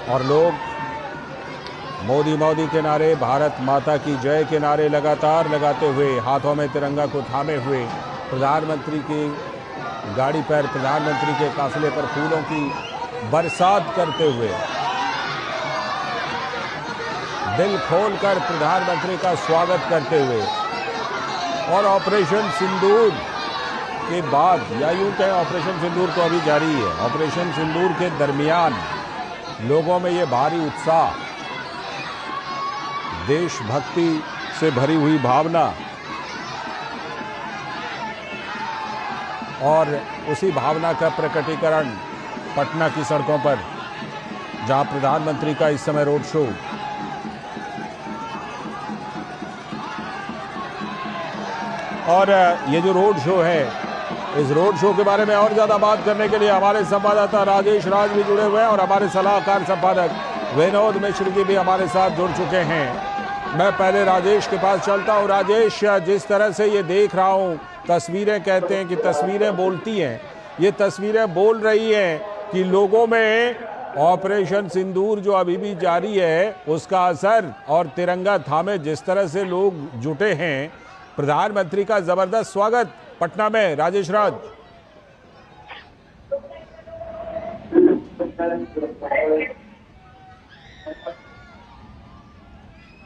और लोग मोदी मोदी के नारे, भारत माता की जय के नारे लगातार लगाते हुए, हाथों में तिरंगा को थामे हुए प्रधानमंत्री की गाड़ी पर, प्रधानमंत्री के काफिले पर फूलों की बरसात करते हुए, दिल खोलकर प्रधानमंत्री का स्वागत करते हुए, और ऑपरेशन सिंदूर के बाद, या यूं कहें ऑपरेशन सिंदूर तो अभी जारी है, ऑपरेशन सिंदूर के दरमियान लोगों में ये भारी उत्साह, देशभक्ति से भरी हुई भावना, और उसी भावना का प्रकटीकरण पटना की सड़कों पर, जहां प्रधानमंत्री का इस समय रोड शो, और ये जो रोड शो है, इस रोड शो के बारे में और ज़्यादा बात करने के लिए हमारे संवाददाता राजेश राज भी जुड़े हुए हैं और हमारे सलाहकार संपादक विनोद मिश्र जी भी हमारे साथ जुड़ चुके हैं। मैं पहले राजेश के पास चलता हूँ। राजेश, जिस तरह से ये देख रहा हूँ, तस्वीरें कहते हैं कि तस्वीरें बोलती हैं, ये तस्वीरें बोल रही हैं कि लोगों में ऑपरेशन सिंदूर जो अभी भी जारी है उसका असर, और तिरंगा थामे जिस तरह से लोग जुटे हैं, प्रधानमंत्री का जबरदस्त स्वागत पटना में। राजेश राज।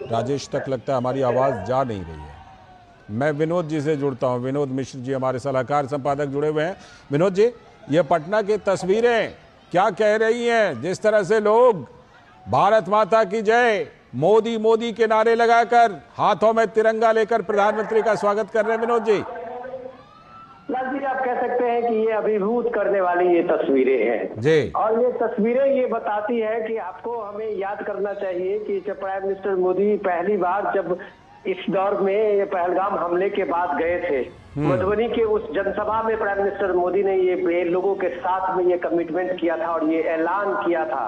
राजेश तक लगता है हमारी आवाज जा नहीं रही है। मैं विनोद जी से जुड़ता हूं। विनोद मिश्र जी हमारे सलाहकार संपादक जुड़े हुए हैं। विनोद जी, ये पटना की तस्वीरें क्या कह रही हैं, जिस तरह से लोग भारत माता की जय, मोदी मोदी के नारे लगाकर, हाथों में तिरंगा लेकर प्रधानमंत्री का स्वागत कर रहे हैं। विनोद जी। लाल जी, आप कह सकते हैं कि ये अभिभूत करने वाली ये तस्वीरें हैं जी, और ये तस्वीरें ये बताती है कि आपको हमें याद करना चाहिए कि जब प्राइम मिनिस्टर मोदी पहली बार जब इस दौर में ये पहलगाम हमले के बाद गए थे, मधुबनी के उस जनसभा में प्राइम मिनिस्टर मोदी ने ये लोगों के साथ में ये कमिटमेंट किया था और ये ऐलान किया था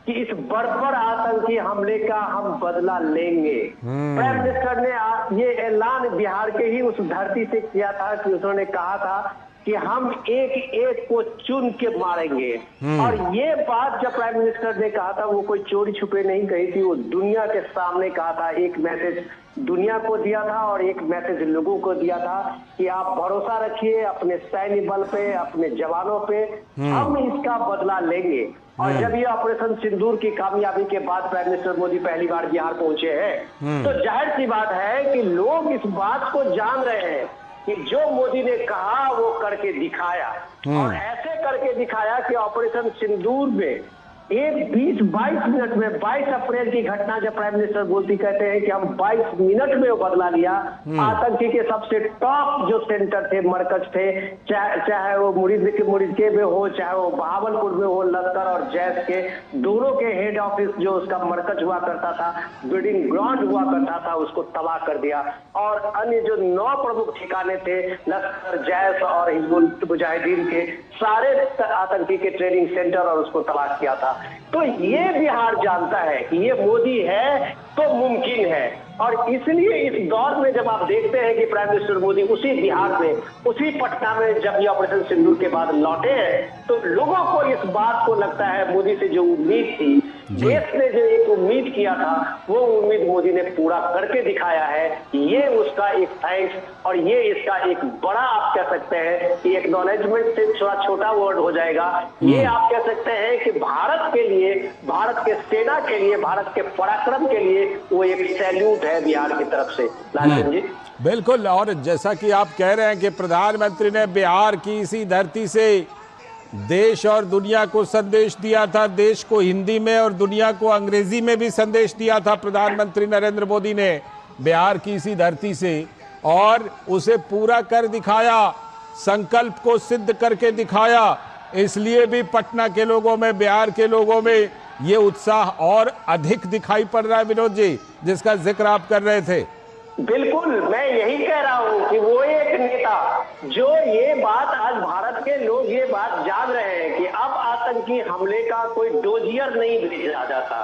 कि इस बर्बर आतंकी हमले का हम बदला लेंगे। प्राइम मिनिस्टर ने ये ऐलान बिहार के ही उस धरती से किया था कि उन्होंने कहा था कि हम एक एक को चुन के मारेंगे। और ये बात जब प्राइम मिनिस्टर ने कहा था, वो कोई चोरी छुपे नहीं कही थी, वो दुनिया के सामने कहा था। एक मैसेज दुनिया को दिया था और एक मैसेज लोगों को दिया था कि आप भरोसा रखिए अपने सैन्य बल पे, अपने जवानों पे, हम इसका बदला लेंगे। और जब ये ऑपरेशन सिंदूर की कामयाबी के बाद प्राइम मिनिस्टर मोदी पहली बार बिहार पहुंचे हैं, तो जाहिर सी बात है कि लोग इस बात को जान रहे हैं कि जो मोदी ने कहा वो करके दिखाया, और ऐसे करके दिखाया कि ऑपरेशन सिंदूर में एक 20-22 मिनट में, 22 अप्रैल की घटना जब प्राइम मिनिस्टर मोदी कहते हैं कि हम 22 मिनट में वो बदला लिया। आतंकी के सबसे टॉप जो सेंटर थे, मरकज थे, चाहे वो मुरीदके में हो, चाहे वो बहावलपुर में हो, लश्कर और जैश के दोनों के हेड ऑफिस जो उसका मरकज हुआ करता था, ब्रीडिंग ग्राउंड हुआ करता था, उसको तबाह कर दिया। और अन्य जो 9 प्रमुख ठिकाने थे, लश्कर, जैश और हिजबुल मुजाहिदीन के, सारे आतंकी के ट्रेनिंग सेंटर, और उसको तबाह किया था। तो ये बिहार जानता है कि ये मोदी है तो मुमकिन है। और इसलिए इस दौर में जब आप देखते हैं कि प्राइम मिनिस्टर मोदी उसी बिहार में, उसी पटना में जब ये ऑपरेशन सिंदूर के बाद लौटे हैं, तो लोगों को इस बात को लगता है मोदी से जो उम्मीद थी, देश ने जो एक उम्मीद किया था, वो उम्मीद मोदी ने पूरा करके दिखाया है। ये उसका एक थैंक्स और ये इसका एक बड़ा, आप कह सकते हैं कि एक्नॉलेजमेंट से थोड़ा छोटा वर्ड हो जाएगा। ये आप कह सकते हैं कि भारत के लिए, भारत के सेना के लिए, भारत के पराक्रम के लिए वो एक सैल्यूट है बिहार की तरफ से। लालचंद जी बिल्कुल। और जैसा कि आप कह रहे हैं कि प्रधानमंत्री ने बिहार की इसी धरती से देश और दुनिया को संदेश दिया था, देश को हिंदी में और दुनिया को अंग्रेजी में भी संदेश दिया था प्रधानमंत्री नरेंद्र मोदी ने बिहार की इसी धरती से, और उसे पूरा कर दिखाया, संकल्प को सिद्ध करके दिखाया। इसलिए भी पटना के लोगों में, बिहार के लोगों में ये उत्साह और अधिक दिखाई पड़ रहा है। विनोद जी, जिसका जिक्र आप कर रहे थे। बिल्कुल, मैं यही कह रहा हूँ कि वो एक नेता जो ये बात, आज भारत के लोग ये बात जान रहे हैं कि अब आतंकी हमले का कोई डोजियर नहीं भेजा जाता।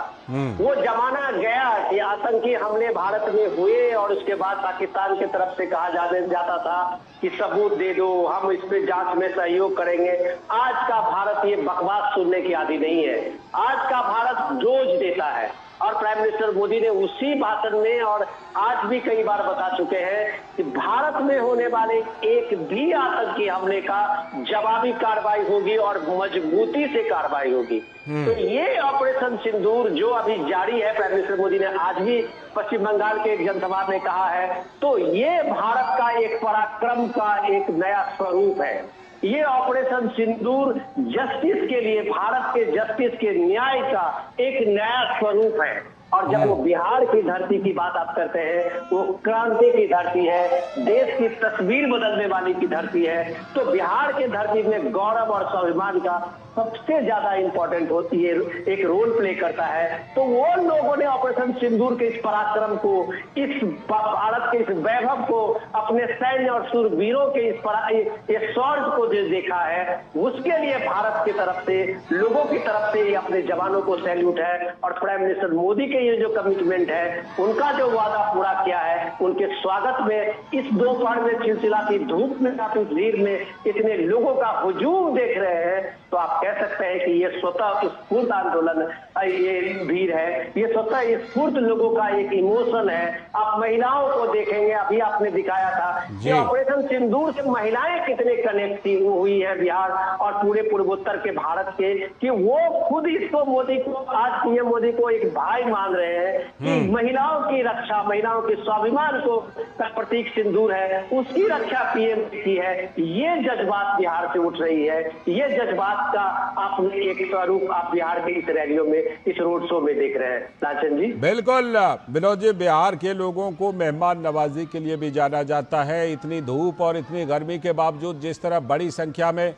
वो जमाना गया कि आतंकी हमले भारत में हुए और उसके बाद पाकिस्तान की तरफ से कहा जाता था कि सबूत दे दो, हम इस पे जांच में सहयोग करेंगे। आज का भारत ये बकवास सुनने की आदी नहीं है। आज का भारत डोज देता है और प्राइम मिनिस्टर मोदी ने उसी भाषण में और आज भी कई बार बता चुके हैं कि भारत में होने वाले एक भी आतंकी हमले का जवाबी कार्रवाई होगी और मजबूती से कार्रवाई होगी। तो ये ऑपरेशन सिंदूर जो अभी जारी है, प्राइम मिनिस्टर मोदी ने आज भी पश्चिम बंगाल के एक जनसभा में कहा है, तो ये भारत का एक पराक्रम का एक नया स्वरूप है। ये ऑपरेशन सिंदूर जस्टिस के लिए, भारत के जस्टिस के न्याय का एक नया स्वरूप है। और जब वो बिहार की धरती की बात आप करते हैं, वो क्रांति की धरती है, देश की तस्वीर बदलने वाली की धरती है, तो बिहार की धरती में गौरव और स्वाभिमान का सबसे ज्यादा इंपॉर्टेंट होती है, एक रोल प्ले करता है। तो वो लोगों ने ऑपरेशन सिंदूर के इस पराक्रम को, इस भारत के इस वैभव को, अपने सैन्य और शूरवीरों के इस शौर्य को जो देखा है, उसके लिए भारत की तरफ से, लोगों की तरफ से अपने जवानों को सैल्यूट है। और प्राइम मिनिस्टर मोदी के ये जो कमिटमेंट है, उनका जो वादा पूरा किया है, उनके स्वागत में इस दोपहर में चिलचिलाती धूप में, काफी भीड़ में इतने लोगों का हुजूम देख रहे हैं, तो आप कह सकते हैं कि ये स्वतः स्फूर्त आंदोलन, ये भीड़ है, ये स्वतः स्फूर्त लोगों का एक इमोशन है। आप महिलाओं को देखेंगे, अभी आपने दिखाया था कि ऑपरेशन सिंदूर से महिलाएं कितने कनेक्ट हुई है बिहार और पूरे पूर्वोत्तर के भारत के, कि वो खुद इसको मोदी को, आज पीएम मोदी को एक भाई मान रहे हैं कि महिलाओं की रक्षा, महिलाओं के स्वाभिमान को का प्रतीक सिंदूर है, उसकी रक्षा पीएम की है। ये जज्बात बिहार से उठ रही है, ये जज्बात का आपने एक स्वरूप आप बिहार के इस रैलियों में, इस रोड शो में देख रहे हैं। लाचन जी बिल्कुल विनोद जी, बिहार के लोगों को मेहमान नवाजी के लिए भी जाना जाता है। इतनी धूप और इतनी गर्मी के बावजूद जिस तरह बड़ी संख्या में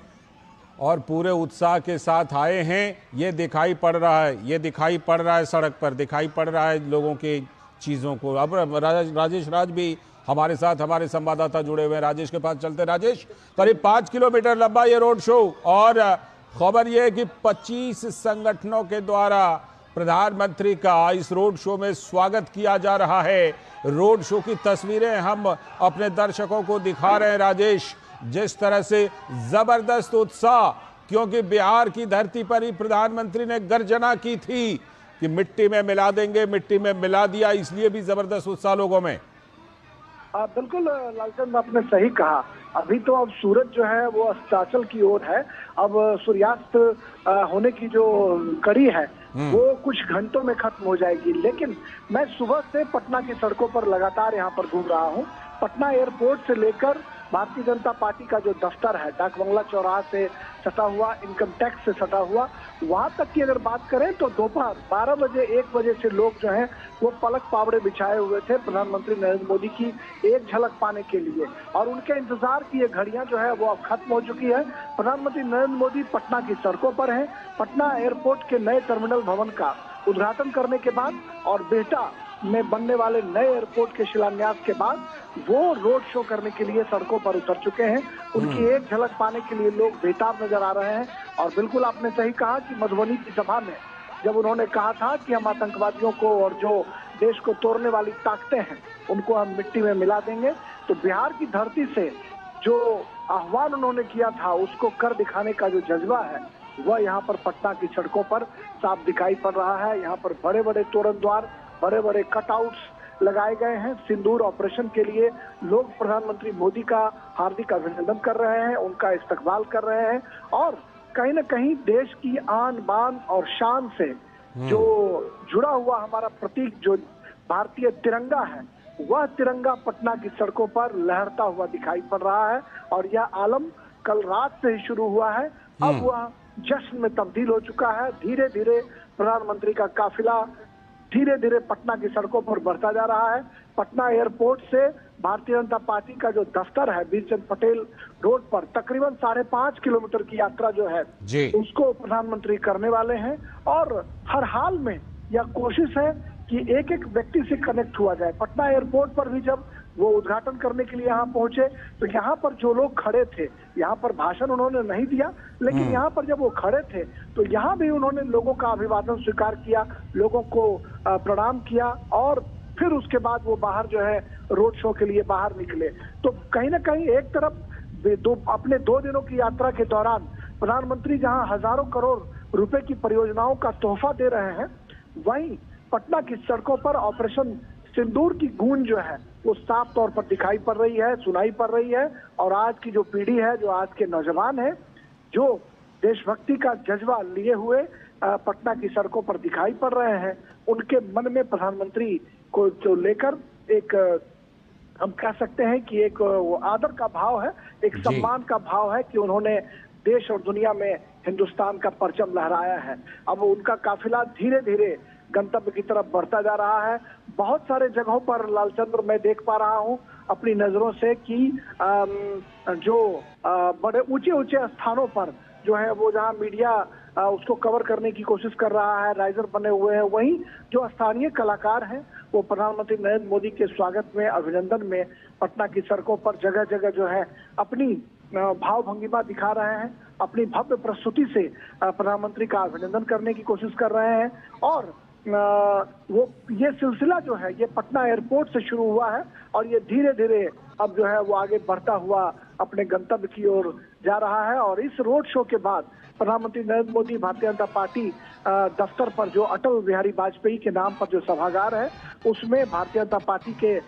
और पूरे उत्साह के साथ आए हैं, ये दिखाई पड़ रहा है, ये दिखाई पड़ रहा है, सड़क पर दिखाई पड़ रहा है लोगों की चीज़ों को। अब राजेश राज भी हमारे साथ, हमारे संवाददाता जुड़े हुए हैं, राजेश के पास चलते। राजेश, करीब 5 किलोमीटर लंबा ये रोड शो और खबर यह है कि 25 संगठनों के द्वारा प्रधानमंत्री का इस रोड शो में स्वागत किया जा रहा है। रोड शो की तस्वीरें हम अपने दर्शकों को दिखा रहे हैं राजेश, जिस तरह से जबरदस्त उत्साह, क्योंकि बिहार की धरती पर ही प्रधानमंत्री ने गर्जना की थी कि मिट्टी में मिला देंगे, मिट्टी में मिला दिया, इसलिए भी जबरदस्त उत्साह लोगों में। बिल्कुल लालचंद, आपने सही कहा। अभी तो अब सूरज जो है वो अस्ताचल की ओर है। अब सूर्यास्त होने की जो कड़ी है वो कुछ घंटों में खत्म हो जाएगी। लेकिन मैं सुबह से पटना की सड़कों पर लगातार यहाँ पर घूम रहा हूँ। पटना एयरपोर्ट से लेकर भारतीय जनता पार्टी का जो दफ्तर है, डाक बंगला चौराहा से सटा हुआ, इनकम टैक्स से सटा हुआ, वहां तक की अगर बात करें तो दोपहर 12 बजे 1 बजे से लोग जो हैं वो पलक पावड़े बिछाए हुए थे प्रधानमंत्री नरेंद्र मोदी की एक झलक पाने के लिए। और उनके इंतजार की ये घड़ियां जो है वो अब खत्म हो चुकी है। प्रधानमंत्री नरेंद्र मोदी पटना की सड़कों पर हैं। पटना एयरपोर्ट के नए टर्मिनल भवन का उद्घाटन करने के बाद और बिहटा में बनने वाले नए एयरपोर्ट के शिलान्यास के बाद वो रोड शो करने के लिए सड़कों पर उतर चुके हैं। उनकी एक झलक पाने के लिए लोग बेताब नजर आ रहे हैं। और बिल्कुल आपने सही कहा कि मधुबनी की सभा में जब उन्होंने कहा था कि हम आतंकवादियों को और जो देश को तोड़ने वाली ताकतें हैं उनको हम मिट्टी में मिला देंगे, तो बिहार की धरती से जो आह्वान उन्होंने किया था उसको कर दिखाने का जो जज्बा है वह यहाँ पर पटना की सड़कों पर साफ दिखाई पड़ रहा है। यहाँ पर बड़े बड़े तोरण द्वार, बड़े बड़े कटआउट्स लगाए गए हैं। सिंदूर ऑपरेशन के लिए लोग प्रधानमंत्री मोदी का हार्दिक अभिनंदन कर रहे हैं, उनका इस्तकबाल कर रहे हैं और कहीं न कहीं देश की आन बान और शान से जो जुड़ा हुआ हमारा प्रतीक जो भारतीय तिरंगा है, वह तिरंगा पटना की सड़कों पर लहरता हुआ दिखाई पड़ रहा है। और यह आलम कल रात से ही शुरू हुआ है, अब वह जश्न में तब्दील हो चुका है। धीरे धीरे प्रधानमंत्री का काफिला धीरे धीरे पटना की सड़कों पर बढ़ता जा रहा है। पटना एयरपोर्ट से भारतीय जनता पार्टी का जो दफ्तर है वीरचंद पटेल रोड पर तकरीबन 5.5 किलोमीटर की यात्रा जो है उसको प्रधानमंत्री करने वाले हैं। और हर हाल में यह कोशिश है कि एक एक व्यक्ति से कनेक्ट हुआ जाए। पटना एयरपोर्ट पर भी जब वो उद्घाटन करने के लिए यहाँ पहुंचे। तो यहाँ पर जो लोग खड़े थे, यहाँ पर भाषण उन्होंने नहीं दिया, लेकिन यहाँ पर जब वो खड़े थे तो यहाँ भी उन्होंने लोगों का अभिवादन स्वीकार किया, लोगों को प्रणाम किया और फिर उसके बाद वो बाहर जो है रोड शो के लिए बाहर निकले। तो कहीं ना कहीं एक तरफ अपने 2 दिनों की यात्रा के दौरान प्रधानमंत्री जहां हजारों करोड़ रुपए की परियोजनाओं का तोहफा दे रहे हैं, वहीं पटना की सड़कों पर ऑपरेशन सिंदूर की गूंज जो है वो साफ तौर पर दिखाई पड़ रही है, सुनाई पड़ रही है। और आज की जो पीढ़ी है, जो आज के नौजवान है, जो देशभक्ति का जज्बा लिए हुए पटना की सड़कों पर दिखाई पड़ रहे हैं, उनके मन में प्रधानमंत्री को जो लेकर एक हम कह सकते हैं कि एक वो आदर का भाव है, एक सम्मान का भाव है कि उन्होंने देश और दुनिया में हिंदुस्तान का परचम लहराया है। अब उनका काफिला धीरे धीरे गंतव्य की तरफ बढ़ता जा रहा है। बहुत सारे जगहों पर लालचंद्र मैं देख पा रहा हूं अपनी नजरों से कि जो बड़े ऊंचे ऊंचे स्थानों पर जो है वो जहां मीडिया उसको कवर करने की कोशिश कर रहा है, राइजर बने हुए हैं, वहीं जो स्थानीय कलाकार हैं वो प्रधानमंत्री नरेंद्र मोदी के स्वागत में, अभिनंदन में पटना की सड़कों पर जगह जगह जो है अपनी भाव भंगिमा दिखा रहे हैं, अपनी भव्य प्रस्तुति से प्रधानमंत्री का अभिनंदन करने की कोशिश कर रहे हैं। और वो ये सिलसिला जो है ये पटना एयरपोर्ट से शुरू हुआ है और ये धीरे धीरे अब जो है वो आगे बढ़ता हुआ अपने गंतव्य की ओर जा रहा है। और इस रोड शो के बाद प्रधानमंत्री नरेंद्र मोदी भारतीय जनता पार्टी दफ्तर पर जो अटल बिहारी वाजपेयी के नाम पर जो सभागार है, उसमें भारतीय जनता पार्टी के